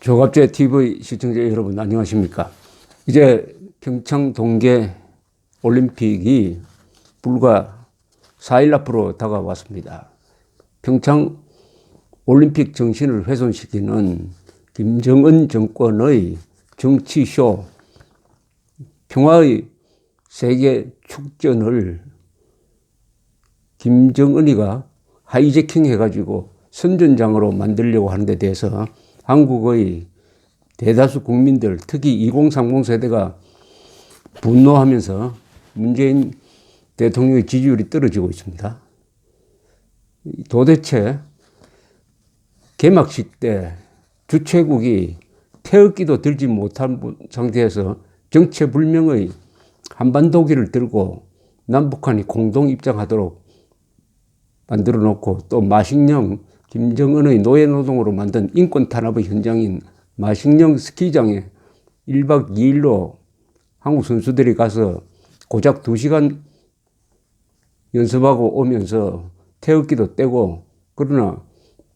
조갑제 TV 시청자 여러분 안녕하십니까? 이제 평창 동계 올림픽이 불과 4일 앞으로 다가왔습니다. 평창 올림픽 정신을 훼손시키는 김정은 정권의 정치쇼, 평화의 세계 축전을 김정은이가 하이제킹 해가지고 선전장으로 만들려고 하는 데 대해서 한국의 대다수 국민들, 특히 2030 세대가 분노하면서 문재인 대통령의 지지율이 떨어지고 있습니다. 도대체 개막식 때 주최국이 태극기도 들지 못한 상태에서 정체불명의 한반도기를 들고 남북한이 공동 입장하도록 만들어 놓고, 또 마식령 김정은의 노예노동으로 만든 인권 탄압의 현장인 마식령 스키장에 1박 2일로 한국 선수들이 가서 고작 2시간 연습하고 오면서 태극기도 떼고, 그러나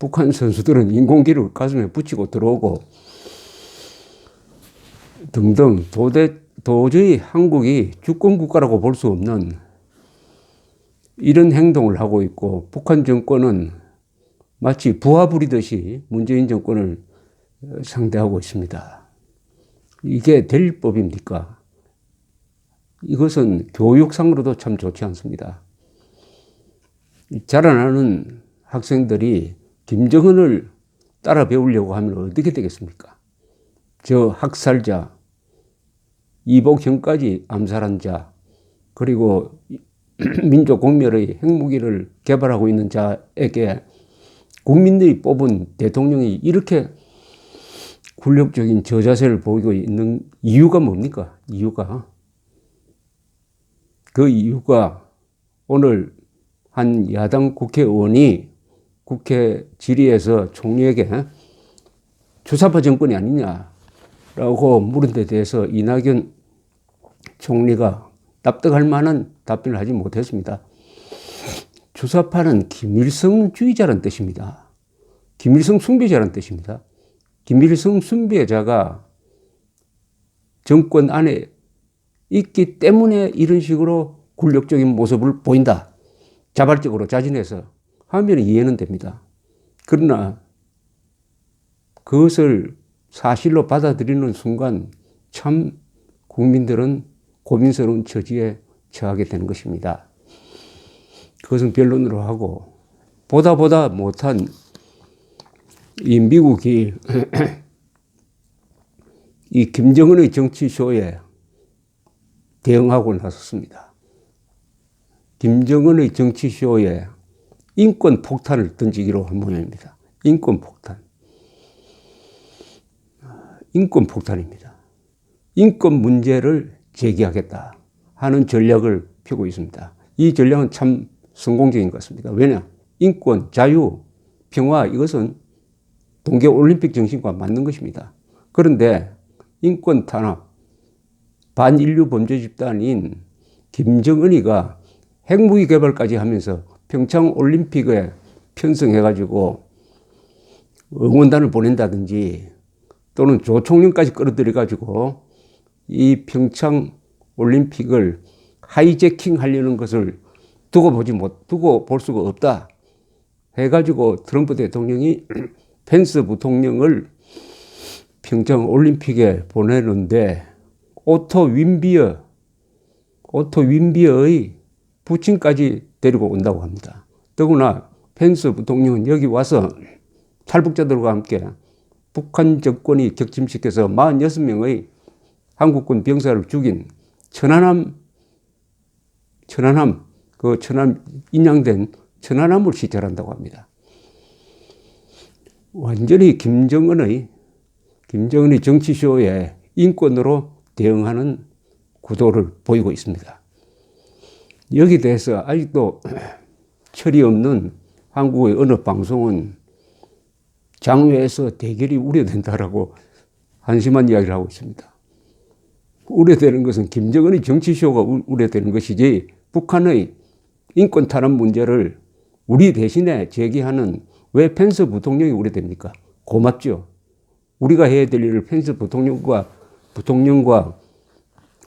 북한 선수들은 인공기를 가슴에 붙이고 들어오고 등등, 도저히 한국이 주권국가라고 볼 수 없는 이런 행동을 하고 있고, 북한 정권은 마치 부하 부리듯이 문재인 정권을 상대하고 있습니다. 이게 될 법입니까? 이것은 교육상으로도 참 좋지 않습니다. 자라나는 학생들이 김정은을 따라 배우려고 하면 어떻게 되겠습니까? 저 학살자, 이복형까지 암살한 자, 그리고 민족 공멸의 핵무기를 개발하고 있는 자에게 국민들이 뽑은 대통령이 이렇게 굴욕적인 저자세를 보이고 있는 이유가 뭡니까? 그 이유가 오늘 한 야당 국회의원이 국회 질의에서 총리에게 주사파 정권이 아니냐라고 물은 데 대해서 이낙연 총리가 납득할 만한 답변을 하지 못했습니다. 주사파는 김일성주의자라는 뜻입니다. 김일성 숭배자라는 뜻입니다. 김일성 숭배자가 정권 안에 있기 때문에 이런 식으로 굴욕적인 모습을 보인다, 자발적으로 자진해서 하면 이해는 됩니다. 그러나 그것을 사실로 받아들이는 순간 참 국민들은 고민스러운 처지에 처하게 되는 것입니다. 그것은 변론으로 하고, 보다 못한 이 미국이 이 김정은의 정치쇼에 대응하고 나섰습니다. 김정은의 정치쇼에 인권 폭탄을 던지기로 한 모양입니다. 인권 폭탄입니다. 인권 문제를 제기하겠다 하는 전략을 펴고 있습니다. 이 전략은 참 성공적인 것 같습니다. 왜냐? 인권, 자유, 평화, 이것은 동계올림픽 정신과 맞는 것입니다. 그런데 인권 탄압, 반인류 범죄 집단인 김정은이가 핵무기 개발까지 하면서 평창올림픽에 편성해가지고 응원단을 보낸다든지, 또는 조총련까지 끌어들여가지고 이 평창올림픽을 하이제킹 하려는 것을 두고 볼 수가 없다 해가지고 트럼프 대통령이 펜스 부통령을 평창올림픽에 보내는데 오토 윈비어의 부친까지 데리고 온다고 합니다. 더구나 펜스 부통령은 여기 와서 탈북자들과 함께 북한 정권이 격침시켜서 46명의 한국군 병사를 죽인 천안함 인양된 천안함을 시찰한다고 합니다. 완전히 김정은의 정치쇼에 인권으로 대응하는 구도를 보이고 있습니다. 여기 대해서 아직도 철이 없는 한국의 어느 방송은 장외에서 대결이 우려된다라고 한심한 이야기를 하고 있습니다. 우려되는 것은 김정은의 정치쇼가 우려되는 것이지, 북한의 인권 탄압 문제를 우리 대신에 제기하는 왜 펜스 부통령이 우려됩니까? 고맙죠. 우리가 해야 될 일을 펜스 부통령과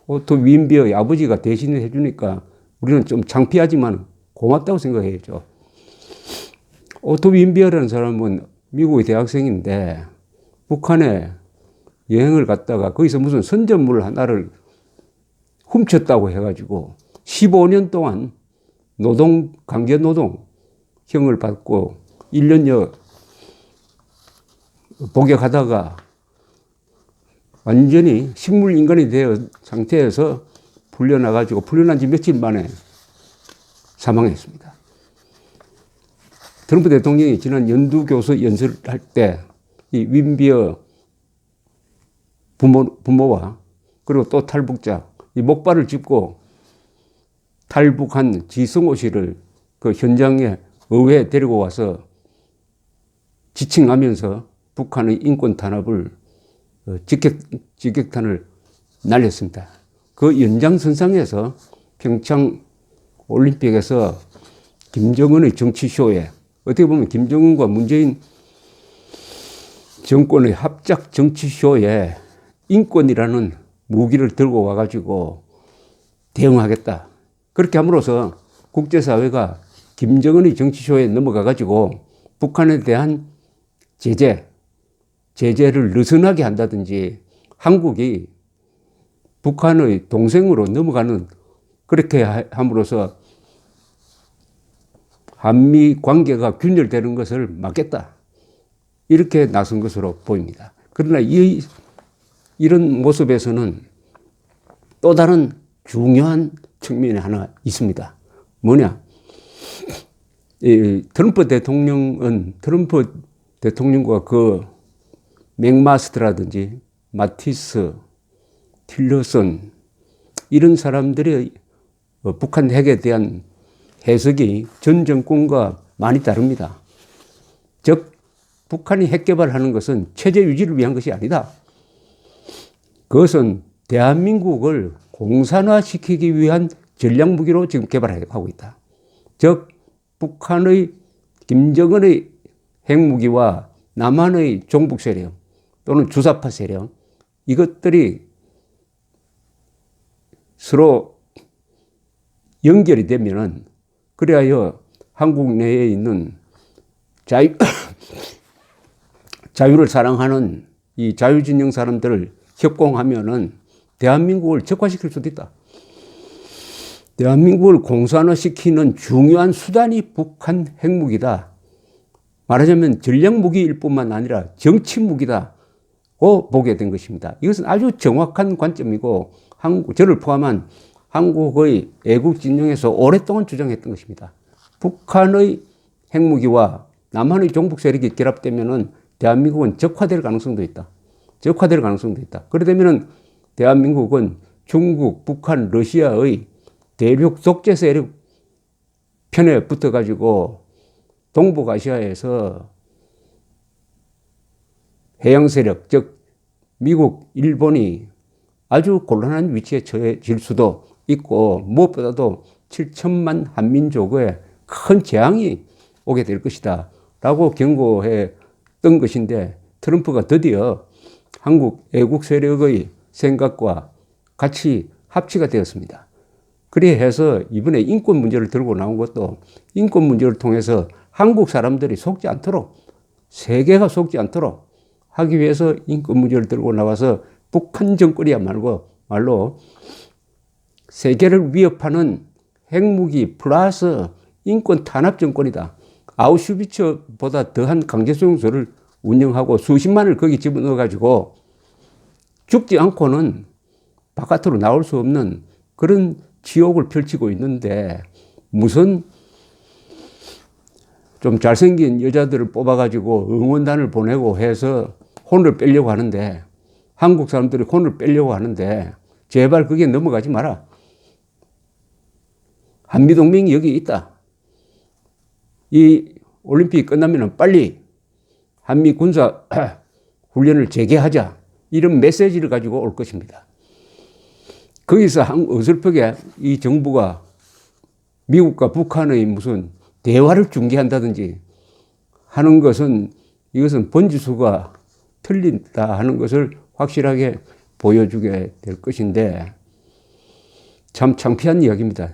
오토 윈비어의 아버지가 대신해 주니까 우리는 좀 창피하지만 고맙다고 생각해야죠. 오토 윈비어라는 사람은 미국의 대학생인데 북한에 여행을 갔다가 거기서 무슨 선전물 하나를 훔쳤다고 해가지고 15년 동안 강제노동형을 받고 1년여 복역하다가 완전히 식물인간이 되어 상태에서 풀려나가지고 풀려난 지 며칠 만에 사망했습니다. 트럼프 대통령이 지난 연두교수 연설할 때 이 윈비어 부모와 그리고 또 탈북자 이 목발을 짚고 탈북한 지성호 씨를 그 현장에 의회에 데리고 와서 지칭하면서 북한의 인권 탄압을 직격탄을 날렸습니다. 그 연장선상에서 평창 올림픽에서 김정은의 정치쇼에 어떻게 보면 김정은과 문재인 정권의 합작 정치쇼에 인권이라는 무기를 들고 와가지고 대응하겠다. 그렇게 함으로써 국제사회가 김정은의 정치쇼에 넘어가가지고 북한에 대한 제재를 느슨하게 한다든지 한국이 북한의 동생으로 넘어가는 그렇게 함으로써 한미 관계가 균열되는 것을 막겠다. 이렇게 나선 것으로 보입니다. 그러나 이런 모습에서는 또 다른 중요한 측면이 하나 있습니다. 뭐냐? 트럼프 대통령과 그 맥마스터라든지 마티스, 틸러슨 이런 사람들의 북한 핵에 대한 해석이 전 정권과 많이 다릅니다. 즉 북한이 핵 개발하는 것은 체제 유지를 위한 것이 아니다. 그것은 대한민국을 공산화시키기 위한 전략무기로 지금 개발하고 있다. 즉 북한의 김정은의 핵무기와 남한의 종북 세력 또는 주사파 세력 이것들이 서로 연결이 되면은 그래야 한국 내에 있는 자유를 사랑하는 이 자유진영 사람들을 협공하면은 대한민국을 적화시킬 수도 있다. 대한민국을 공산화시키는 중요한 수단이 북한 핵무기다. 말하자면 전략무기일 뿐만 아니라 정치무기다고 보게 된 것입니다. 이것은 아주 정확한 관점이고 저를 포함한 한국의 애국 진영에서 오랫동안 주장했던 것입니다. 북한의 핵무기와 남한의 종북 세력이 결합되면은 대한민국은 적화될 가능성도 있다. 그러다면은 대한민국은 중국, 북한, 러시아의 대륙 독재 세력 편에 붙어가지고 동북아시아에서 해양 세력, 즉 미국, 일본이 아주 곤란한 위치에 처해질 수도 있고 무엇보다도 7천만 한민족에 큰 재앙이 오게 될 것이다 라고 경고했던 것인데 트럼프가 드디어 한국 애국 세력의 생각과 같이 합치가 되었습니다. 그래서 이번에 인권 문제를 들고 나온 것도 인권 문제를 통해서 한국 사람들이 속지 않도록 세계가 속지 않도록 하기 위해서 인권 문제를 들고 나와서 북한 정권이야말로 세계를 위협하는 핵무기 플러스 인권 탄압 정권이다. 아우슈비츠보다 더한 강제수용소를 운영하고 수십만을 거기 집어넣어가지고 죽지 않고는 바깥으로 나올 수 없는 그런 지옥을 펼치고 있는데 무슨 좀 잘생긴 여자들을 뽑아가지고 응원단을 보내고 해서 혼을 빼려고 하는데 한국 사람들이 혼을 빼려고 하는데 제발 그게 넘어가지 마라. 한미동맹이 여기 있다. 이 올림픽이 끝나면 빨리 한미 군사 훈련을 재개하자. 이런 메시지를 가지고 올 것입니다. 거기서 어설프게 이 정부가 미국과 북한의 무슨 대화를 중개한다든지 하는 것은 이것은 번지수가 틀린다 하는 것을 확실하게 보여주게 될 것인데 참 창피한 이야기입니다.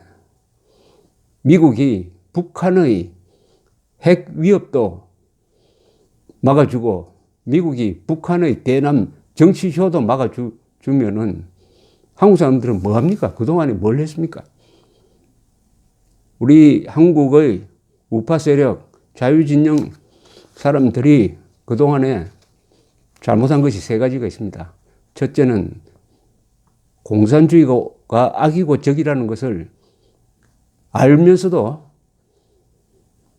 미국이 북한의 핵 위협도 막아주고 미국이 북한의 대남 정치쇼도 막아주면은 한국 사람들은 뭐 합니까? 그동안에 뭘 했습니까? 우리 한국의 우파 세력, 자유진영 사람들이 그동안에 잘못한 것이 세 가지가 있습니다. 첫째는 공산주의가 악이고 적이라는 것을 알면서도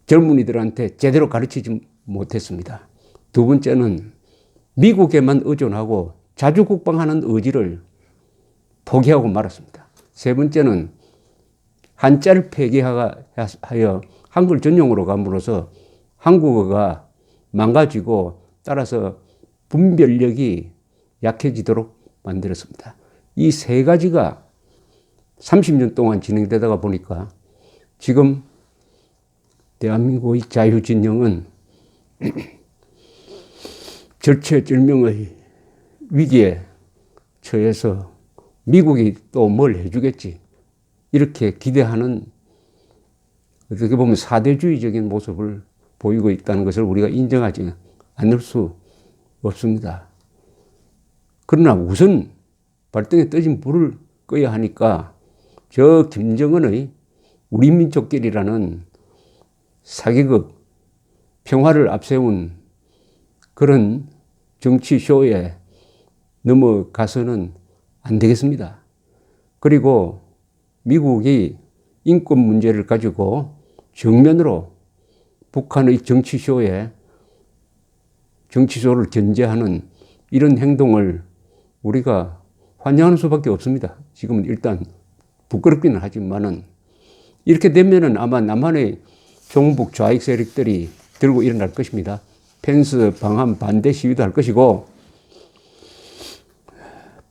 젊은이들한테 제대로 가르치지 못했습니다. 두 번째는 미국에만 의존하고 자주국방하는 의지를 포기하고 말았습니다. 세 번째는 한자를 폐기하여 한글 전용으로 감으로써 한국어가 망가지고 따라서 분별력이 약해지도록 만들었습니다. 이 세 가지가 30년 동안 진행되다가 보니까 지금 대한민국의 자유진영은 절체절명의 위기에 처해서 미국이 또 뭘 해주겠지 이렇게 기대하는 어떻게 보면 사대주의적인 모습을 보이고 있다는 것을 우리가 인정하지 않을 수 없습니다. 그러나 우선 발등에 떠진 불을 꺼야 하니까 저 김정은의 우리 민족끼리라는 사기극, 평화를 앞세운 그런 정치쇼에 넘어가서는 안 되겠습니다. 그리고 미국이 인권 문제를 가지고 정면으로 북한의 정치쇼를 견제하는 이런 행동을 우리가 환영하는 수밖에 없습니다. 지금은 일단 부끄럽기는 하지만은 이렇게 되면은 아마 남한의 종북 좌익 세력들이 들고 일어날 것입니다. 펜스 방한 반대 시위도 할 것이고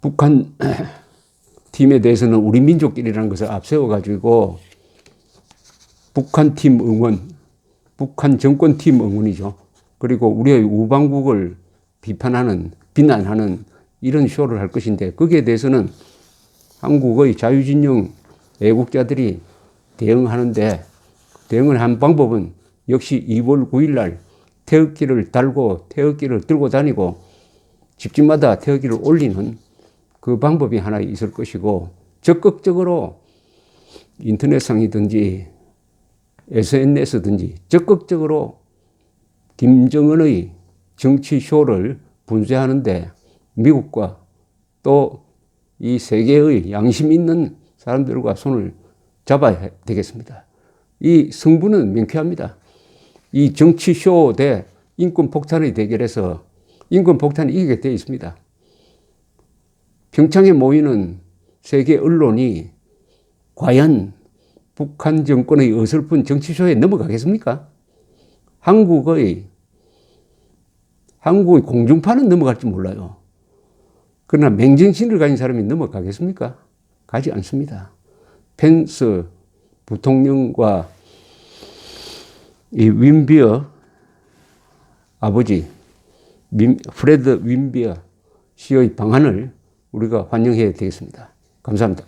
북한 팀에 대해서는 우리 민족끼리라는 것을 앞세워가지고 북한 팀 응원, 북한 정권 팀 응원이죠. 그리고 우리의 우방국을 비난하는 이런 쇼를 할 것인데 거기에 대해서는 한국의 자유진영 애국자들이 대응을 한 방법은 역시 2월 9일 날 태극기를 달고 태극기를 들고 다니고 집집마다 태극기를 올리는 그 방법이 하나 있을 것이고 적극적으로 인터넷상이든지 SNS든지 적극적으로 김정은의 정치쇼를 분쇄하는데 미국과 또 이 세계의 양심 있는 사람들과 손을 잡아야 되겠습니다. 이 승부는 명쾌합니다. 이 정치쇼 대 인권폭탄의 대결에서 인권폭탄이 이기게 되어 있습니다. 평창에 모이는 세계 언론이 과연 북한 정권의 어설픈 정치쇼에 넘어가겠습니까? 한국의 공중파는 넘어갈지 몰라요. 그러나 맹정신을 가진 사람이 넘어가겠습니까? 가지 않습니다. 펜스 부통령과 이 윈비어 아버지 프레드 윈비어 씨의 방안을 우리가 환영해야 되겠습니다. 감사합니다.